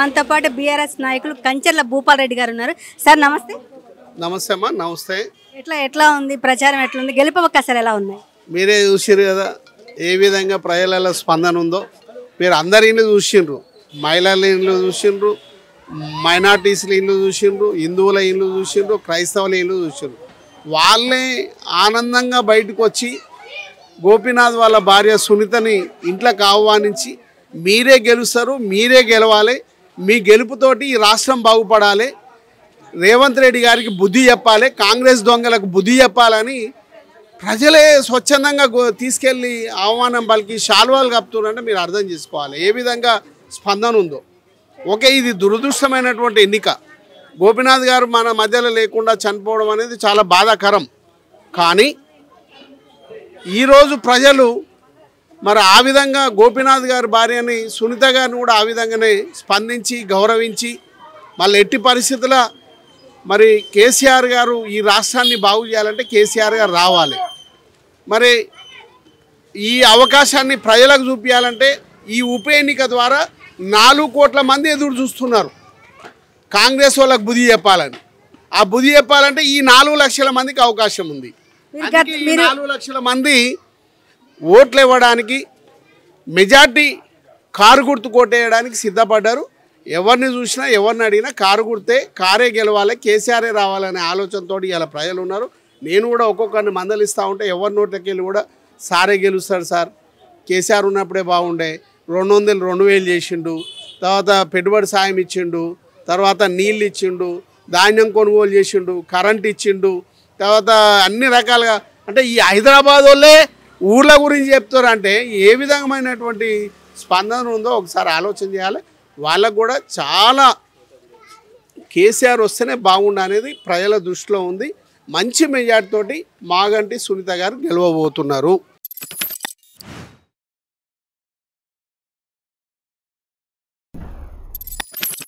మనతో పాటు బీఆర్ఎస్ నాయకులు కంచర్ల భూపాల్ రెడ్డి గారు ఉన్నారు. సార్ నమస్తే. నమస్తే అమ్మా. నమస్తే. ఎట్లా ఉంది ప్రచారం, ఎట్లుంది, గెలుపు అవకాశాలు ఎలా ఉన్నాయి? మీరే చూసిర్రు కదా ఏ విధంగా ప్రజలలో స్పందన ఉందో. మీరు అందరి ఇల్లు చూసిండ్రు, మహిళల ఇల్లు చూసిండ్రు, మైనార్టీస్ల ఇల్లు చూసిండ్రు, హిందువుల ఇల్లు చూసిండ్రు, క్రైస్తవుల ఇల్లు చూసిండ్రు. వాళ్ళే ఆనందంగా బయటకు వచ్చి గోపీనాథ్ వాళ్ళ భార్య సునీతని ఇంట్లోకి ఆహ్వానించి మీరే గెలుస్తారు, మీరే గెలవాలి, మీ గెలుపుతోటి ఈ రాష్ట్రం బాగుపడాలి, రేవంత్ రెడ్డి గారికి బుద్ధి చెప్పాలి, కాంగ్రెస్ దొంగలకు బుద్ధి చెప్పాలని ప్రజలే స్వచ్ఛందంగా తీసుకెళ్ళి ఆహ్వానం పలికి శాల్వాలు కప్పుతున్నారంటే మీరు అర్థం చేసుకోవాలి ఏ విధంగా స్పందన ఉందో. ఓకే, ఇది దురదృష్టమైనటువంటి ఎన్నిక. గోపీనాథ్ గారు మన మధ్యలో లేకుండా చనిపోవడం అనేది చాలా బాధాకరం. కానీ ఈరోజు ప్రజలు మరి ఆ విధంగా గోపీనాథ్ గారి భార్యని సునీత గారిని కూడా ఆ విధంగానే స్పందించి గౌరవించి మళ్ళీ ఎట్టి పరిస్థితుల మరి కేసీఆర్ గారు ఈ రాష్ట్రాన్ని బాగు చేయాలంటే కేసీఆర్ గారు రావాలి. మరి ఈ అవకాశాన్ని ప్రజలకు చూపించాలంటే ఈ ఉప ఎన్నిక ద్వారా 4 కోట్ల మంది ఎదురు చూస్తున్నారు కాంగ్రెస్ వాళ్ళకు బుద్ధి చెప్పాలని. ఆ బుద్ధి చెప్పాలంటే ఈ 4 లక్షల మందికి అవకాశం ఉంది. ఈ 4 లక్షల మంది ఓట్లు ఇవ్వడానికి మెజార్టీ కారు గుర్తు కొట్టేయడానికి సిద్ధపడ్డారు. ఎవరిని చూసినా ఎవరిని అడిగినా కారు గుర్తే, కారే గెలవాలి, కేసీఆరే రావాలనే ఆలోచనతో ఇలా ప్రజలు ఉన్నారు. నేను కూడా ఒక్కొక్కరిని మందలిస్తూ ఉంటే ఎవరి నోట్లకి వెళ్ళి కూడా సారే గెలుస్తాడు సార్, కేసీఆర్ ఉన్నప్పుడే బాగుండే, 200 2000 చేసిండు, తర్వాత పెట్టుబడి సాయం ఇచ్చిండు, తర్వాత నీళ్ళు ఇచ్చిండు, ధాన్యం కొనుగోలు చేసిండు, కరెంట్ ఇచ్చిండు, తర్వాత అన్ని రకాలుగా. అంటే ఈ హైదరాబాద్ వాళ్ళే ఊర్ల గురించి చెప్తారు అంటే ఏ విధమైనటువంటి స్పందన ఉందో ఒకసారి ఆలోచన చేయాలి. వాళ్ళకు కూడా చాలా కేసీఆర్ వస్తేనే బాగుండు అనేది ప్రజల దృష్టిలో ఉంది. మంచి మెజార్టీతోటి మాగంటి సునీత గారు గెలవబోతున్నారు.